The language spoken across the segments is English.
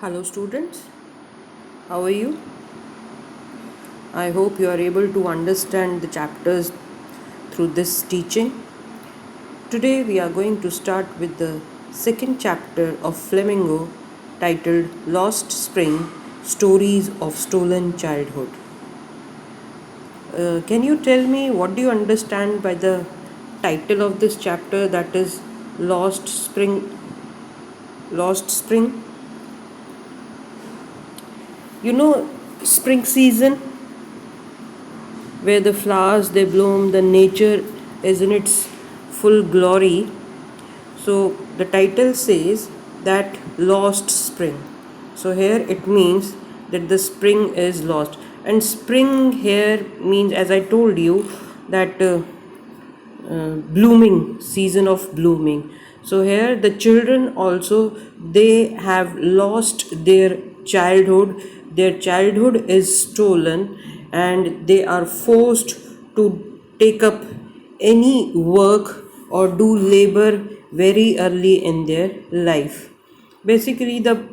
Hello students, how are you? I hope you are able to understand the chapters through this teaching. Today we are going to start with the second chapter of Flamingo titled Lost Spring Stories of Stolen Childhood. Can you tell me what do you understand by the title of this chapter, that is Lost Spring? Lost Spring? You know, spring season where the flowers they bloom, the nature is in its full glory. So the title says that lost spring. So here it means that the spring is lost, and spring here means, as I told you, that blooming season of blooming. So here the children also, they have lost their childhood is stolen, and they are forced to take up any work or do labor very early in their life. Basically, the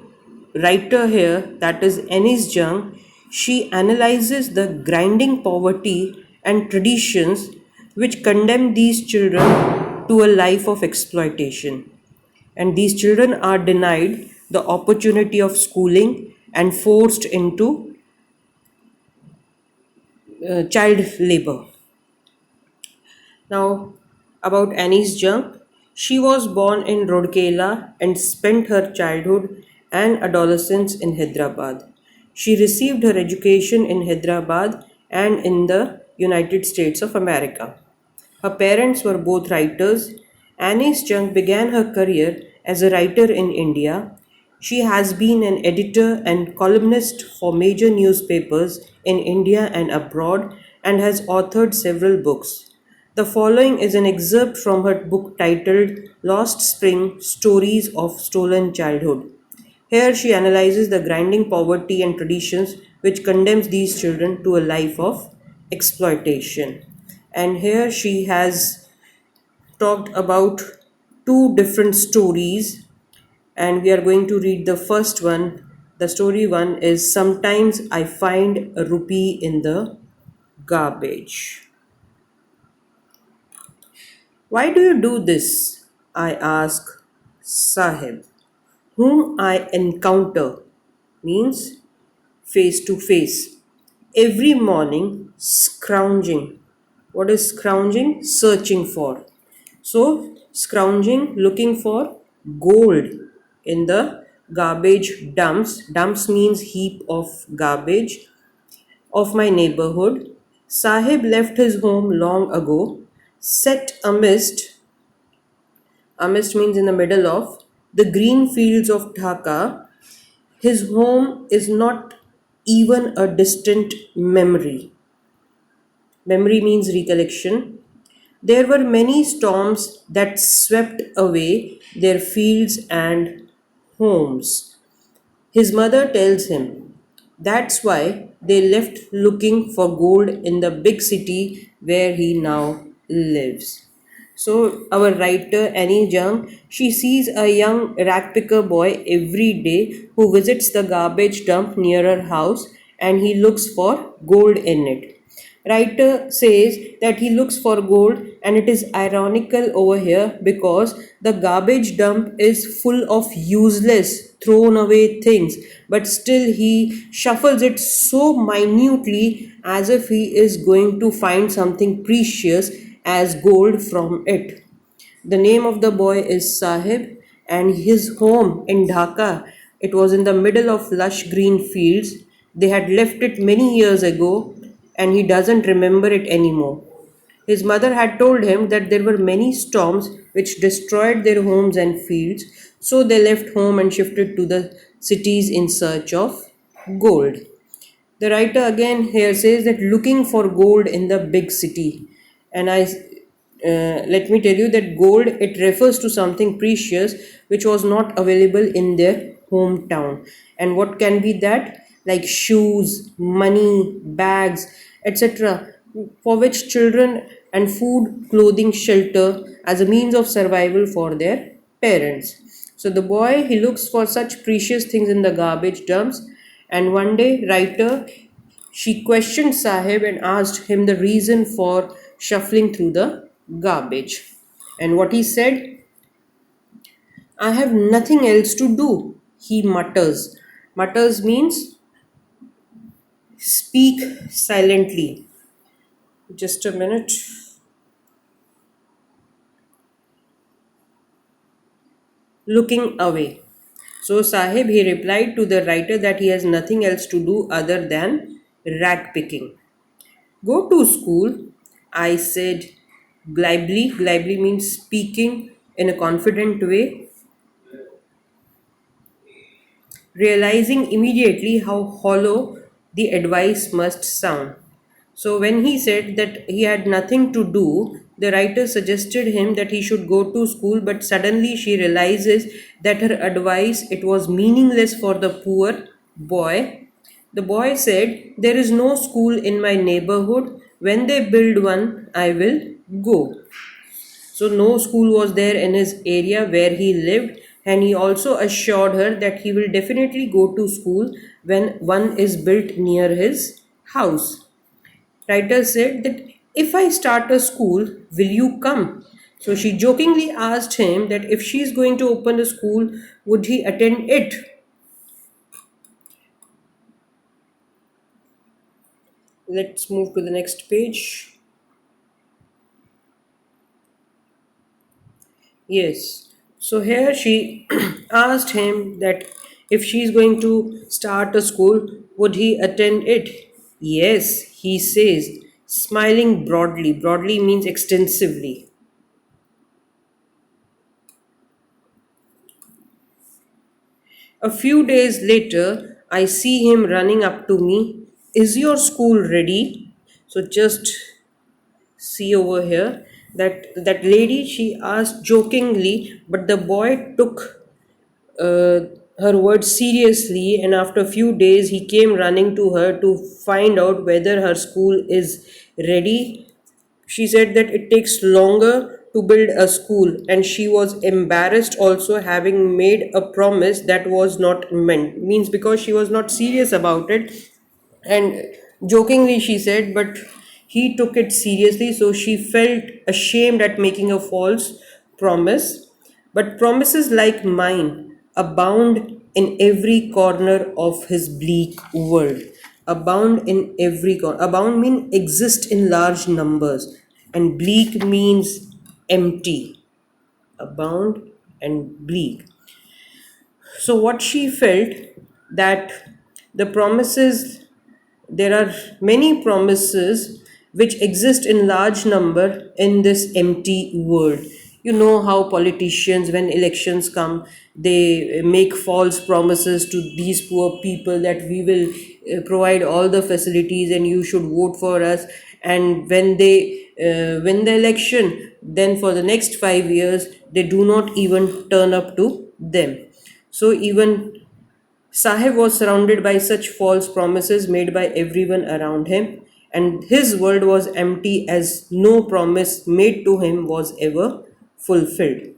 writer here, that is Ennis Jung, she analyzes the grinding poverty and traditions which condemn these children to a life of exploitation. And these children are denied the opportunity of schooling and forced into child labor. Now, about Annie's Jung, she was born in Rourkela and spent her childhood and adolescence in Hyderabad. She received her education in Hyderabad and in the United States of America. Her parents were both writers. Annie's Jung began her career as a writer in India. She has been an editor and columnist for major newspapers in India and abroad and has authored several books. The following is an excerpt from her book titled Lost Spring Stories of Stolen Childhood. Here she analyzes the grinding poverty and traditions which condemns these children to a life of exploitation. And here she has talked about two different stories, and we are going to read the first one. The story one is Sometimes I Find a Rupee in the Garbage. Why do you do this? I ask Sahib, whom I encounter, means face to face, every morning scrounging. What is scrounging? Searching for. So, scrounging, looking for gold in the garbage dumps. Dumps means heap of garbage of my neighborhood. Sahib left his home long ago, set amidst means in the middle of the green fields of Dhaka. His home is not even a distant memory. Memory means recollection. There were many storms that swept away their fields and homes. His mother tells him that's why they left looking for gold in the big city where he now lives. So, our writer Annie Jung, she sees a young ragpicker boy every day who visits the garbage dump near her house, and he looks for gold in it. Writer says that he looks for gold, and it is ironical over here because the garbage dump is full of useless thrown away things, but still he shuffles it so minutely as if he is going to find something precious as gold from it. The name of the boy is Sahib, and his home in Dhaka. It was in the middle of lush green fields. They had left it many years ago, and he doesn't remember it anymore. His mother had told him that there were many storms which destroyed their homes and fields, so they left home and shifted to the cities in search of gold. The writer again here says that looking for gold in the big city, and I let me tell you that gold, it refers to something precious which was not available in their hometown. And what can be that? Like shoes, money, bags, etc., for which children, and food, clothing, shelter as a means of survival for their parents. So the boy, he looks for such precious things in the garbage dumps, and one day, writer, she questioned Sahib and asked him the reason for shuffling through the garbage. And what he said, I have nothing else to do, he mutters. Mutters means speak silently. Just a minute. Looking away. So Sahib, he replied to the writer that he has nothing else to do other than rag picking. Go to school, I said glibly. Glibly means speaking in a confident way, realizing immediately how hollow the advice must sound. So, when he said that he had nothing to do, the writer suggested him that he should go to school, but suddenly she realizes that her advice it was meaningless for the poor boy. The boy said, there is no school in my neighborhood. When they build one, I will go. So, no school was there in his area where he lived, and he also assured her that he will definitely go to school when one is built near his house. Writer said that if I start a school, will you come? So she jokingly asked him that if she is going to open a school, would he attend it? Let's move to the next page. Yes. So here she asked him that if she is going to start a school, would he attend it? Yes, he says, smiling broadly. Broadly means extensively. A few days later, I see him running up to me. Is your school ready? So just see over here that lady she asked jokingly, but the boy took uh, her words seriously, and after a few days he came running to her to find out whether her school is ready. She said that it takes longer to build a school, and she was embarrassed also having made a promise that was not meant. Means because she was not serious about it, and jokingly she said, but he took it seriously, so she felt ashamed at making a false promise. But promises like mine abound in every corner of his bleak world. Abound in every corner. Abound means exist in large numbers, and bleak means empty. Abound and bleak. So, what she felt that the promises there are many promises which exist in large number in this empty world. You know how politicians, when elections come, they make false promises to these poor people that we will provide all the facilities and you should vote for us. And when they win the election, then for the next 5 years, they do not even turn up to them. So even Sahib was surrounded by such false promises made by everyone around him, and his world was empty as no promise made to him was ever fulfilled.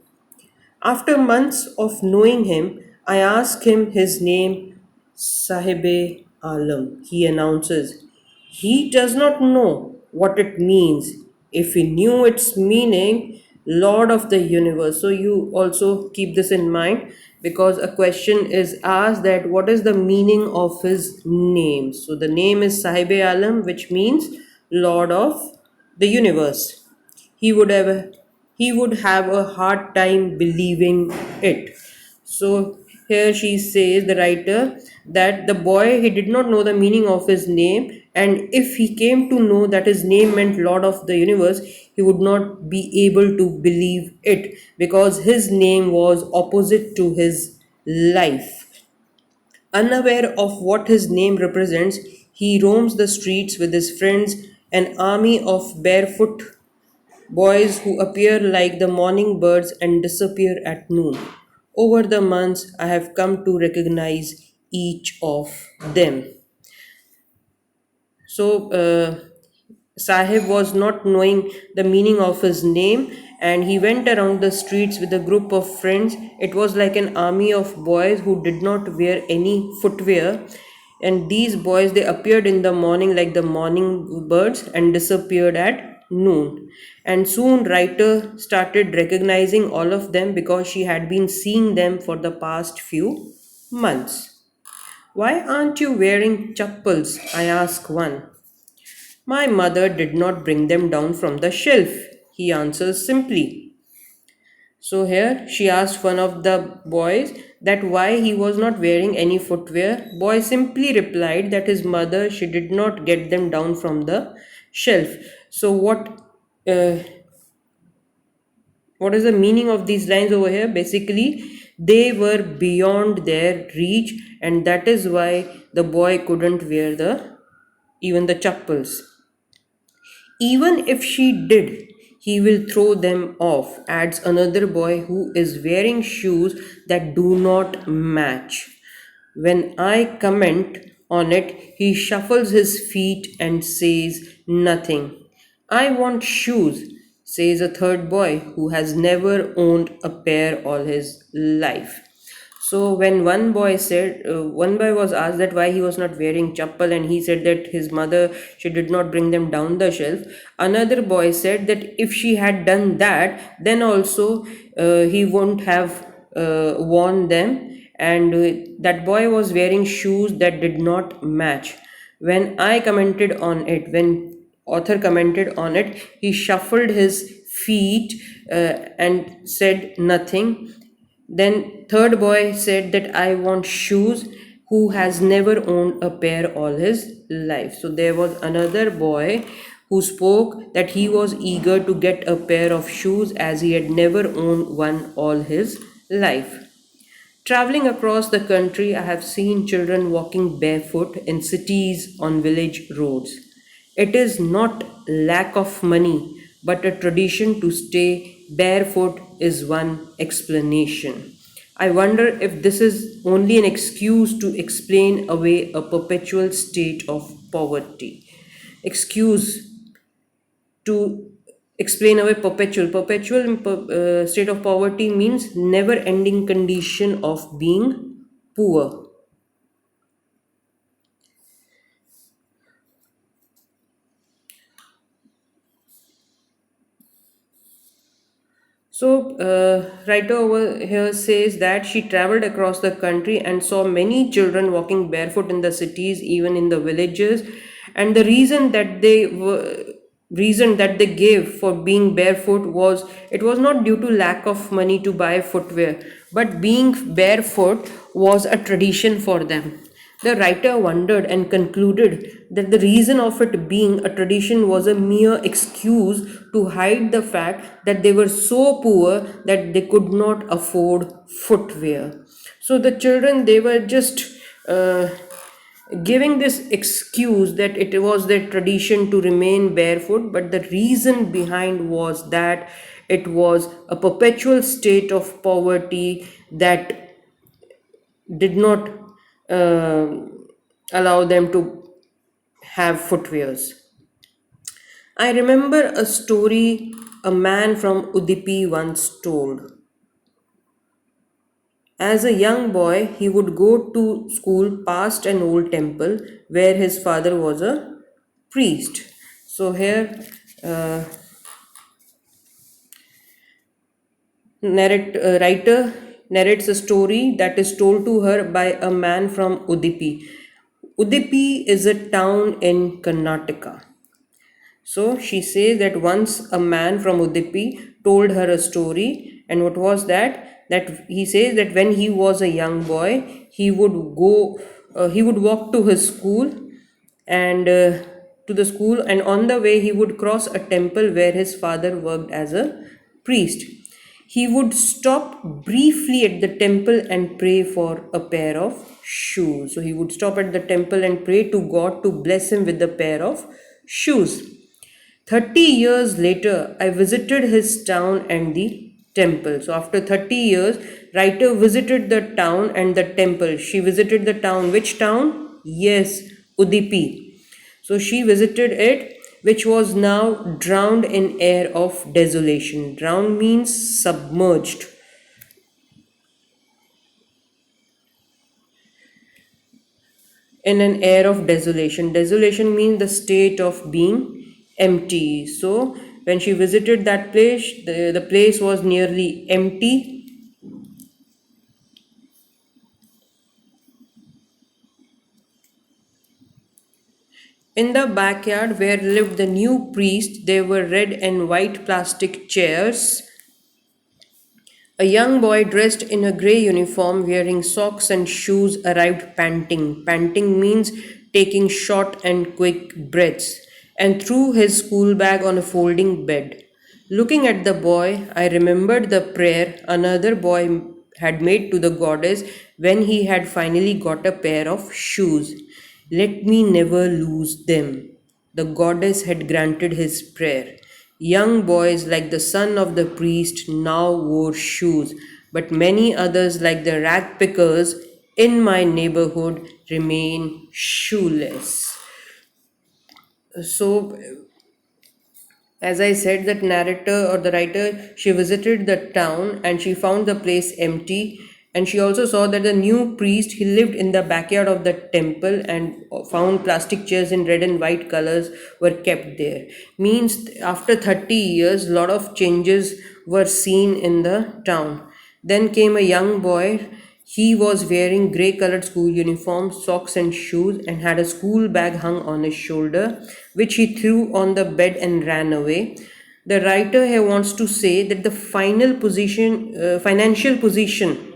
After months of knowing him, I ask him his name, Sahibe Alam. He announces. He does not know what it means. If he knew its meaning, Lord of the universe. So you also keep this in mind because a question is asked that what is the meaning of his name? So the name is Sahibe Alam, which means Lord of the universe. He would have he would have a hard time believing it. So here she says, the writer, that the boy he did not know the meaning of his name, and if he came to know that his name meant Lord of the universe, he would not be able to believe it because his name was opposite to his life. Unaware of what his name represents, he roams the streets with his friends, an army of barefoot boys who appear like the morning birds and disappear at noon. Over the months, I have come to recognize each of them. So, Sahib was not knowing the meaning of his name, and he went around the streets with a group of friends. It was like an army of boys who did not wear any footwear. And these boys, they appeared in the morning like the morning birds and disappeared at noon. And soon writer started recognizing all of them because she had been seeing them for the past few months. Why aren't you wearing chappals? I asked one. My mother did not bring them down from the shelf, he answers simply. So here she asked one of the boys that why he was not wearing any footwear. Boy simply replied that his mother, she did not get them down from the shelf. So uh, what is the meaning of these lines over here? Basically, they were beyond their reach, and that is why the boy couldn't wear the even the chappals. Even if she did, he will throw them off, adds another boy who is wearing shoes that do not match. When I comment on it, he shuffles his feet and says nothing. I want shoes, says a third boy who has never owned a pair all his life. So when one boy was asked that why he was not wearing chappal, and he said that his mother, she did not bring them down the shelf. Another boy said that if she had done that, then also he won't have worn them, and that boy was wearing shoes that did not match. When author commented on it, he shuffled his feet and said nothing. Then third boy said that I want shoes, who has never owned a pair all his life. So there was another boy who spoke that he was eager to get a pair of shoes as he had never owned one all his life. Traveling across the country, I have seen children walking barefoot in cities on village roads. It is not lack of money, but a tradition to stay barefoot is one explanation. I wonder if this is only an excuse to explain away a perpetual state of poverty. Excuse to explain away perpetual state of poverty means never ending condition of being poor. So, writer over here says that she traveled across the country and saw many children walking barefoot in the cities, even in the villages. And the reason that they gave for being barefoot was it was not due to lack of money to buy footwear, but being barefoot was a tradition for them. The writer wondered and concluded that the reason of it being a tradition was a mere excuse to hide the fact that they were so poor that they could not afford footwear. So the children, they were just uh, giving this excuse that it was their tradition to remain barefoot, but the reason behind was that it was a perpetual state of poverty that did not uh, allow them to have footwears. I remember a story a man from Udipi once told. As a young boy, he would go to school past an old temple where his father was a priest. So here, uh, writer narrates a story that is told to her by a man from Udipi. Udipi is a town in Karnataka. So she says that once a man from Udipi told her a story, and what was that? That he says that when he was a young boy, he would walk to his school and to the school, and on the way he would cross a temple where his father worked as a priest. He would stop briefly at the temple and pray for a pair of shoes. So he would stop at the temple and pray to God to bless him with a pair of shoes. 30 years later, I visited his town and the temple. So, after 30 years, writer visited the town and the temple. She visited the town. Which town? Yes, Udipi. So, she visited it which was now drowned in air of desolation. Drowned means submerged. In an air of desolation. Desolation means the state of being empty. So when she visited that place, the place was nearly empty. In the backyard where lived the new priest, there were red and white plastic chairs. A young boy dressed in a grey uniform, wearing socks and shoes, arrived panting. Panting means taking short and quick breaths, and threw his school bag on a folding bed. Looking at the boy, I remembered the prayer another boy had made to the goddess when he had finally got a pair of shoes. Let me never lose them. The goddess had granted his prayer. Young boys like the son of the priest now wore shoes, but many others, like the rag pickers in my neighborhood, remain shoeless. So, as I said, that narrator or the writer, she visited the town and she found the place empty. And she also saw that the new priest, he lived in the backyard of the temple and found plastic chairs in red and white colors were kept there. Means after 30 years, lot of changes were seen in the town. Then came a young boy. He was wearing grey colored school uniform, socks, and shoes, and had a school bag hung on his shoulder, which he threw on the bed and ran away. The writer here wants to say that the financial position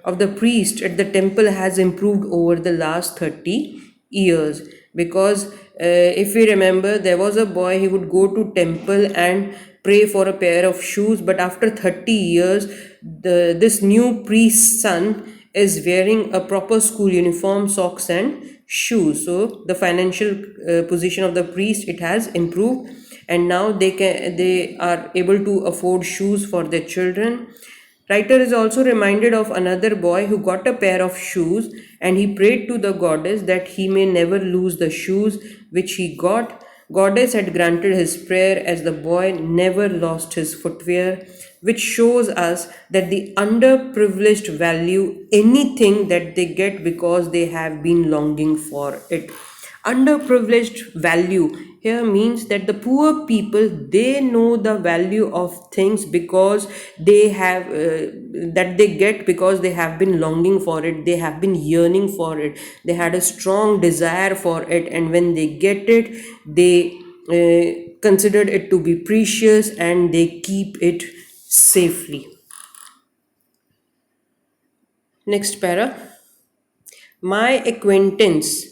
of the priest at the temple has improved over the last 30 years, because if we remember, there was a boy, he would go to temple and pray for a pair of shoes, but after 30 years this new priest's son is wearing a proper school uniform, socks, and shoes. So the financial position of the priest, it has improved, and now they are able to afford shoes for their children. Writer is also reminded of another boy who got a pair of shoes and he prayed to the goddess that he may never lose the shoes which he got. Goddess had granted his prayer as the boy never lost his footwear, which shows us that the underprivileged value anything that they get because they have been longing for it. Underprivileged value here means that the poor people, they know the value of things because they have that they get because they have been longing for it, they have been yearning for it, they had a strong desire for it, and when they get it, they considered it to be precious and they keep it safely. Next para. My acquaintance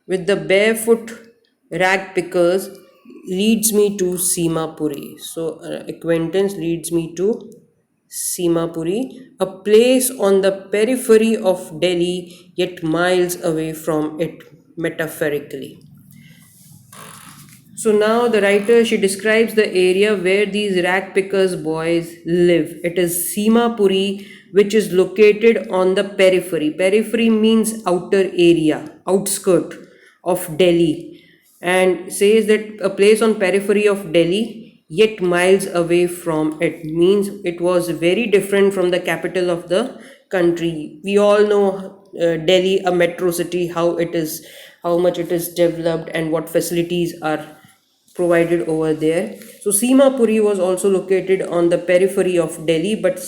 with the barefoot rag pickers leads me to Seema Puri. So, acquaintance leads me to Seema Puri, a place on the periphery of Delhi, yet miles away from it metaphorically. So now the writer, she describes the area where these rag pickers boys live. It is Seema Puri, which is located on the periphery. Periphery means outer area, outskirt of Delhi, and says that a place on periphery of Delhi, yet miles away from it, means it was very different from the capital of the country. We all know Delhi, a metro city, how it is, how much it is developed, and what facilities are provided over there. So Seema Puri was also located on the periphery of Delhi, but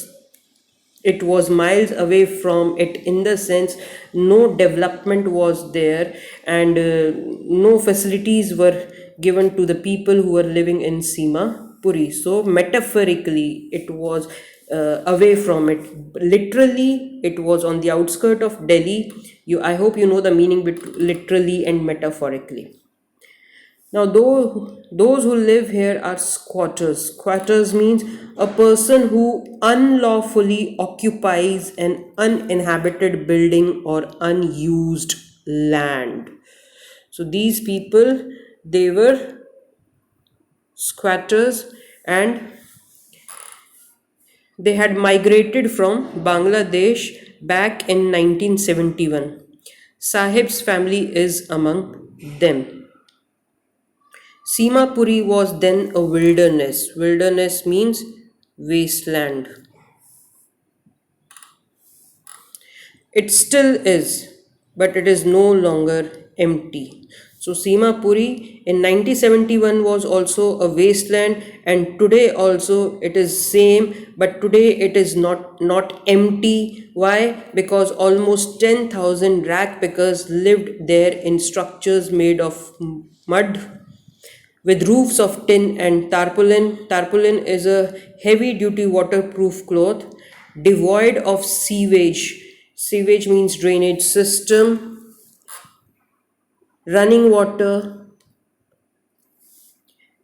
it was miles away from it, in the sense no development was there, and no facilities were given to the people who were living in Seema Puri. So metaphorically it was away from it. Literally it was on the outskirt of Delhi. I hope you know the meaning between literally and metaphorically. Now, those who live here are squatters. Squatters means a person who unlawfully occupies an uninhabited building or unused land. So these people, they were squatters, and they had migrated from Bangladesh back in 1971. Sahib's family is among them. Seema Puri was then a wilderness. Wilderness means wasteland. It still is, but it is no longer empty. So Seema Puri in 1971 was also a wasteland, and today also it is same, but today it is not empty. Why? Because almost 10,000 rag pickers lived there in structures made of mud with roofs of tin and tarpaulin. Tarpaulin is a heavy duty waterproof cloth devoid of sewage. Sewage means drainage system, running water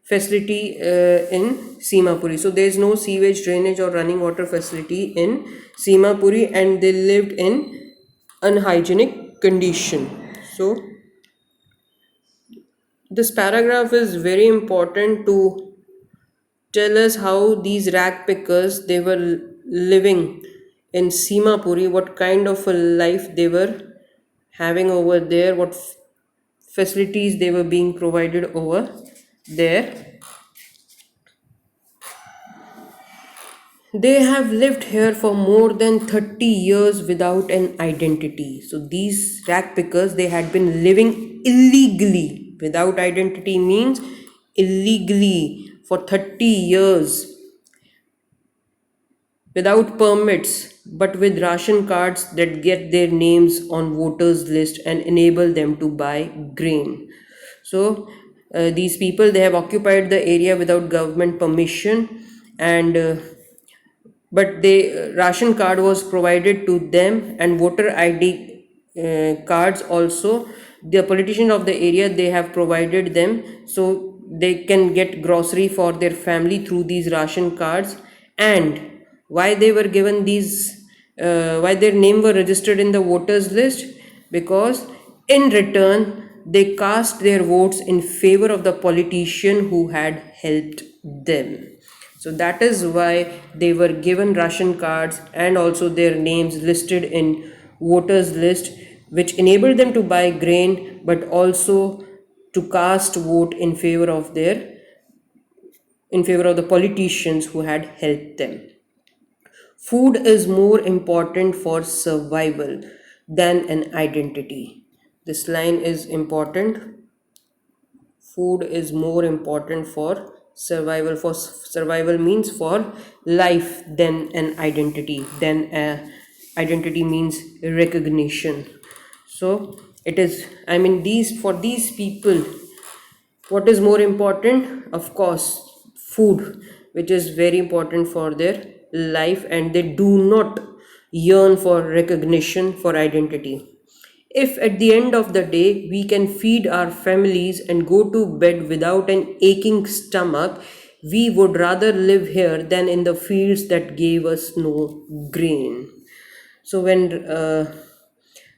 facility in Seema Puri. So there is no sewage, drainage, or running water facility in Seema Puri, and they lived in unhygienic condition. So this paragraph is very important to tell us how these rag pickers they were living in Seema Puri, what kind of a life they were having over there, what facilities they were being provided over there. They have lived here for more than 30 years without an identity. So these rag pickers they had been living illegally. Without identity means illegally for 30 years without permits but with ration cards that get their names on voters list and enable them to buy grain. So these people they have occupied the area without government permission, and but the ration card was provided to them, and voter id cards also the politician of the area they have provided them, so they can get grocery for their family through these ration cards. And why they were given these why their name were registered in the voters list? Because in return they cast their votes in favor of the politician who had helped them. So that is why they were given ration cards and also their names listed in voters list, which enabled them to buy grain but also to cast vote in favor of the politicians who had helped them. Food is more important for survival than an identity. This line is important. Food is more important for survival. For survival means for life than an identity. Then identity means recognition. So it is, I mean, these for these people, what is more important? Of course, food, which is very important for their life, and they do not yearn for recognition, for identity. If at the end of the day we can feed our families and go to bed without an aching stomach, we would rather live here than in the fields that gave us no grain. So,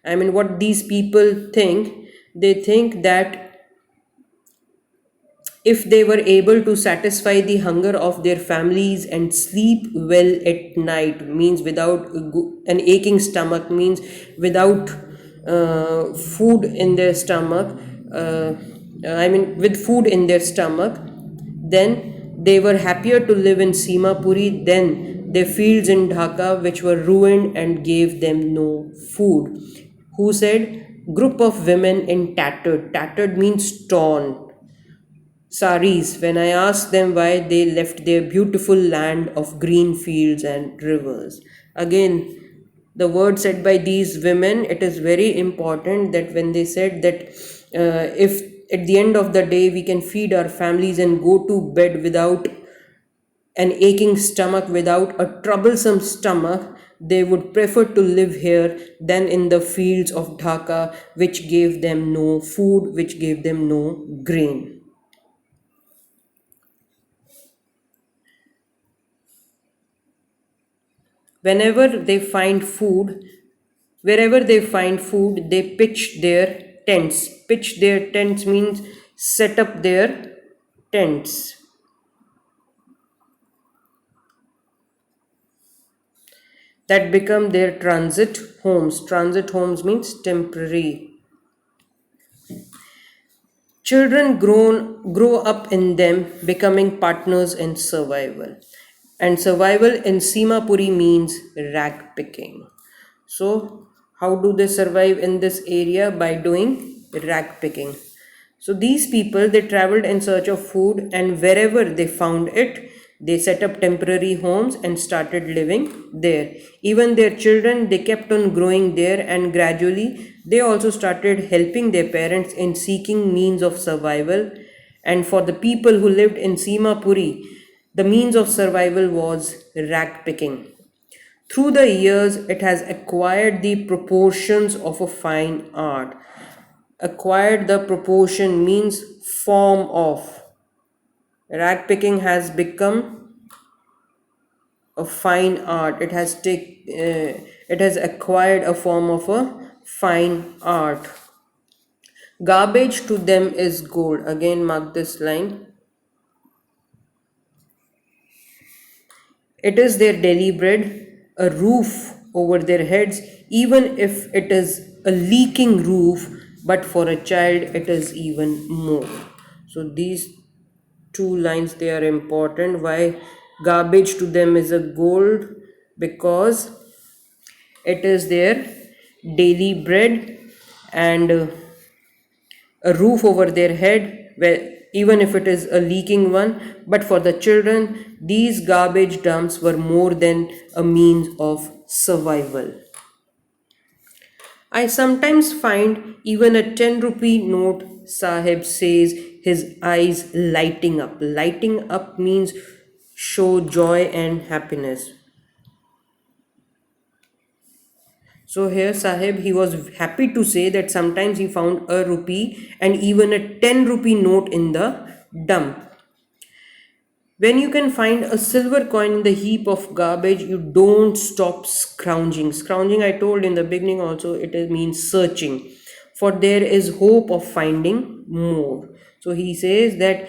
I mean, what these people think, they think that if they were able to satisfy the hunger of their families and sleep well at night, means without an aching stomach, means without food in their stomach, uh, I mean with food in their stomach, then they were happier to live in Seema Puri than their fields in Dhaka, which were ruined and gave them no food. Who said? Group of women in tattered means torn saris, when I asked them why they left their beautiful land of green fields and rivers. Again, the word said by these women, it is very important that when they said that if at the end of the day we can feed our families and go to bed without an aching stomach, without a troublesome stomach, they would prefer to live here than in the fields of Dhaka, which gave them no food, which gave them no grain. Whenever they find food Wherever they find food, they pitch their tents means set up their tents. That become their transit homes means temporary Grow up in them, becoming partners in survival. And survival in Seema Puri means rag picking. So, how do they survive in this area? By doing rag picking. So, these people they traveled in search of food, and wherever they found it, they set up temporary homes and started living there. Even their children they kept on growing there, and gradually they also started helping their parents in seeking means of survival. And for the people who lived in Seema Puri, the means of survival was rag picking. Through the years, it has acquired the proportions of a fine art. Acquired the proportion means form of. Rag picking has become a fine art. It has acquired a form of a fine art. Garbage to them is gold. Again, mark this line. It is their daily bread, a roof over their heads, even if it is a leaking roof, but for a child it is even more. So these two lines they are important. Why garbage to them is a gold? Because it is their daily bread and a roof over their head, where even if it is a leaking one, but for the children these garbage dumps were more than a means of survival. I sometimes find even a 10 rupee note, Sahib says, his eyes lighting up means show joy and happiness. So here Sahib he was happy to say that sometimes he found a rupee and even a 10 rupee note in the dump. When you can find a silver coin in the heap of garbage, you don't stop scrounging. Scrounging, I told in the beginning also, means searching. For there is hope of finding more. So he says that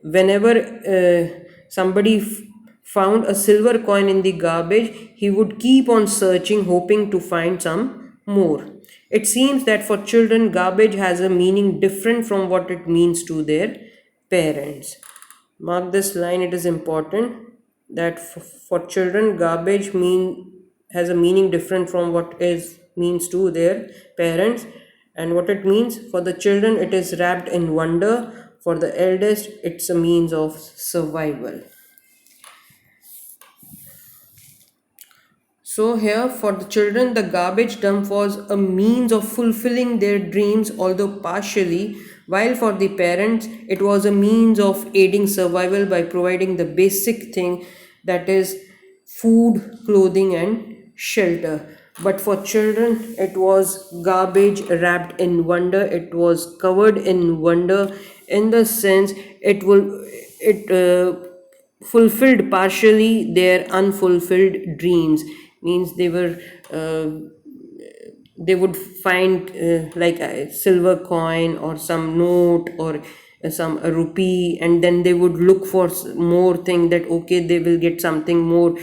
whenever somebody found a silver coin in the garbage, he would keep on searching, hoping to find some more. It seems that for children, garbage has a meaning different from what it means to their parents. Mark this line, it is important that for children garbage has a meaning different from what is means to their parents. And what it means for the children, it is wrapped in wonder. For the eldest, it's a means of survival. So, here for the children, the garbage dump was a means of fulfilling their dreams, although partially, while for the parents, it was a means of aiding survival by providing the basic thing, that is, food, clothing, and shelter. But for children, it was garbage wrapped in wonder, it was covered in wonder, in the sense it fulfilled partially their unfulfilled dreams. Means they would find like a silver coin or some note or some a rupee, and then they would look for more thing, that okay they will get something more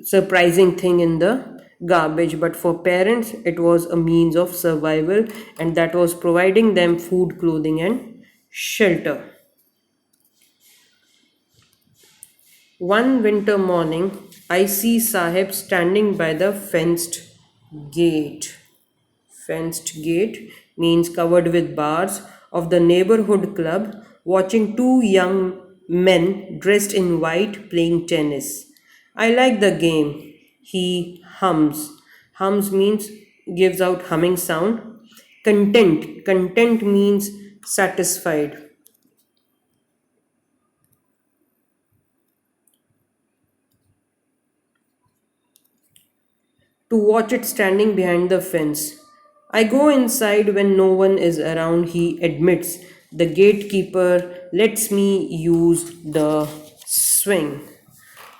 surprising thing in the garbage. But for parents it was a means of survival, and that was providing them food, clothing, and shelter. One winter morning, I see Sahib standing by the gate. Fenced gate means covered with bars of the neighborhood club, watching two young men dressed in white playing tennis. I like the game. He hums. Hums means gives out humming sound. Content. Content means satisfied. To watch it standing behind the fence. I go inside when no one is around, he admits. The gatekeeper lets me use the swing.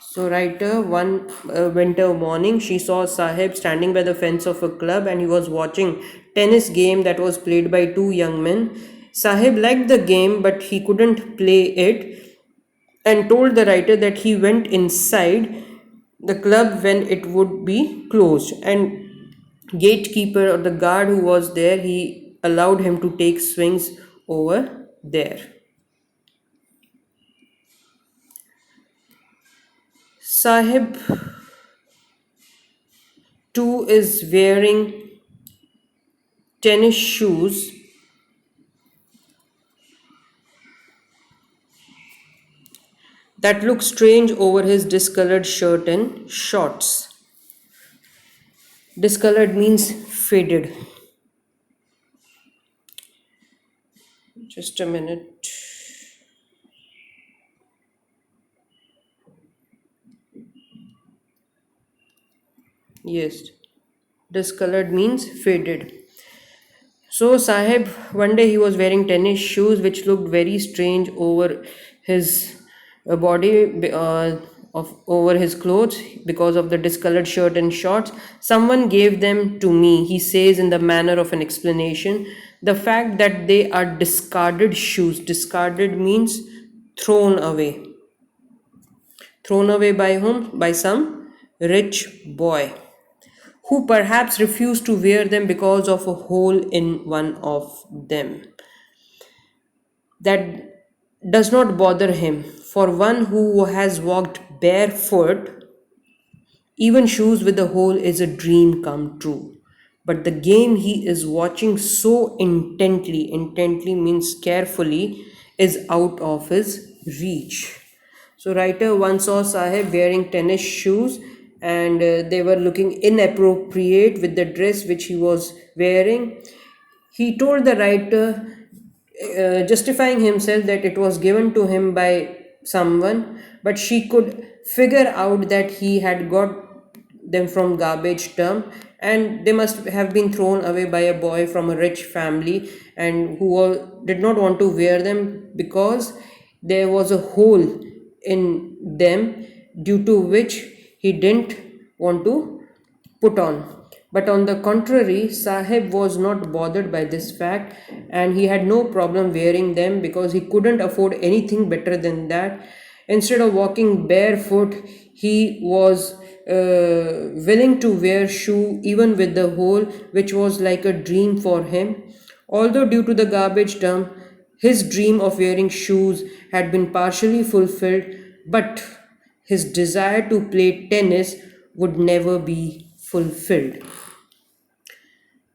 So, writer, one winter morning, she saw Sahib standing by the fence of a club and he was watching tennis game that was played by two young men. Sahib liked the game but he couldn't play it, and told the writer that he went inside the club when it would be closed, and gatekeeper or the guard who was there, he allowed him to take swings over there. Sahib too is wearing tennis shoes that look strange over his discolored shirt and shorts. Discolored means faded. Just a minute. Yes, discolored means faded. So Sahib, one day he was wearing tennis shoes which looked very strange over his body, of over his clothes because of the discolored shirt and shorts. Someone gave them to me, he says in the manner of an explanation. The fact that they are discarded shoes, discarded means thrown away. Thrown away by whom? By some rich boy who perhaps refused to wear them because of a hole in one of them. That does not bother him. For one who has walked barefoot, even shoes with a hole is a dream come true. But the game he is watching so intently, intently means carefully, is out of his reach. So, writer once saw Sahib wearing tennis shoes and they were looking inappropriate with the dress which he was wearing. He told the writer, justifying himself that it was given to him by someone, but she could figure out that he had got them from garbage dump and they must have been thrown away by a boy from a rich family and who did not want to wear them because there was a hole in them due to which he didn't want to put on. But on the contrary, Sahib was not bothered by this fact and he had no problem wearing them because he couldn't afford anything better than that. Instead of walking barefoot, he was willing to wear shoe even with the hole, which was like a dream for him. Although due to the garbage dump, his dream of wearing shoes had been partially fulfilled, but his desire to play tennis would never be fulfilled.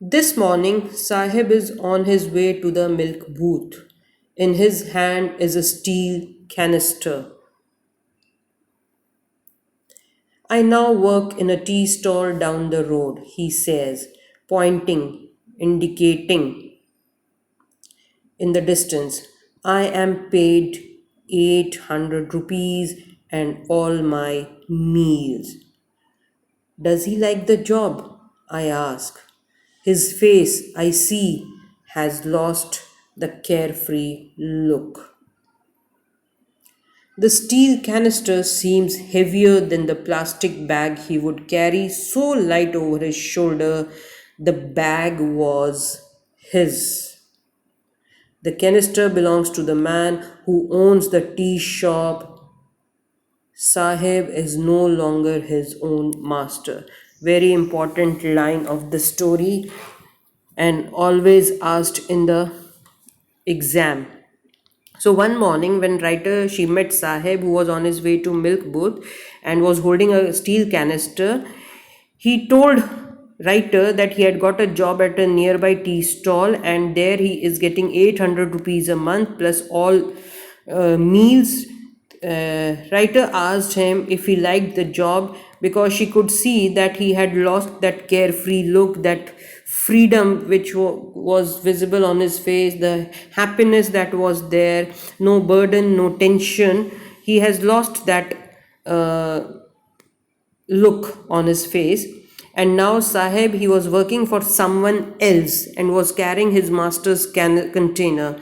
This morning, Sahib is on his way to the milk booth. In his hand is a steel canister. I now work in a tea stall down the road, he says, pointing, indicating in the distance. I am paid 800 rupees and all my meals. Does he like the job? I ask. His face, I see, has lost the carefree look. The steel canister seems heavier than the plastic bag he would carry, so light over his shoulder. The bag was his. The canister belongs to the man who owns the tea shop. Sahib is no longer his own master. Very important line of the story and always asked in the exam. So one morning when writer she met Sahib who was on his way to milk booth and was holding a steel canister, he told writer that he had got a job at a nearby tea stall and there he is getting 800 rupees a month plus all meals. Writer asked him if he liked the job because she could see that he had lost that carefree look, that freedom which was visible on his face, the happiness that was there, no burden, no tension. He has lost that look on his face. And now Sahib, he was working for someone else and was carrying his master's container.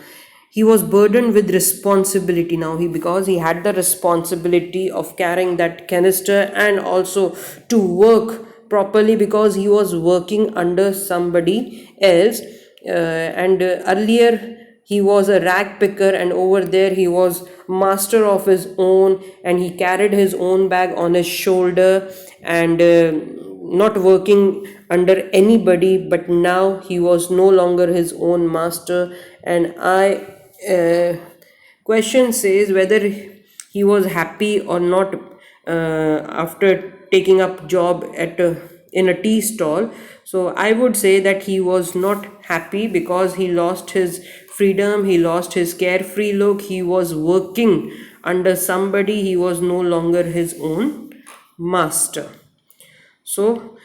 He was burdened with responsibility now, because he had the responsibility of carrying that canister and also to work properly because he was working under somebody else. And earlier he was a rag picker and over there he was master of his own and he carried his own bag on his shoulder and not working under anybody, but now he was no longer his own master. And I question says whether he was happy or not after taking up job in a tea stall. So I would say that he was not happy because he lost his freedom, he lost his carefree look, he was working under somebody, he was no longer his own master. So,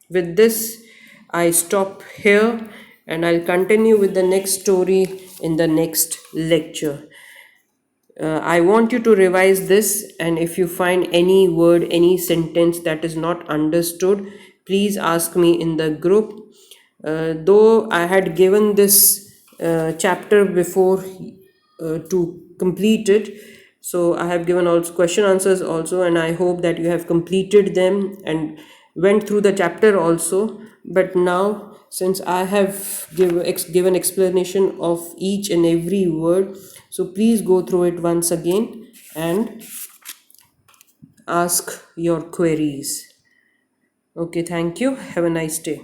with this, I stop here and I'll continue with the next story in the next lecture. I want you to revise this, and if you find any word, any sentence that is not understood, please ask me in the group. Though I had given this chapter before to complete it, so I have given also question answers also, and I hope that you have completed them and went through the chapter also. But now, since I have given explanation of each and every word, so please go through it once again and ask your queries. Okay, thank you. Have a nice day.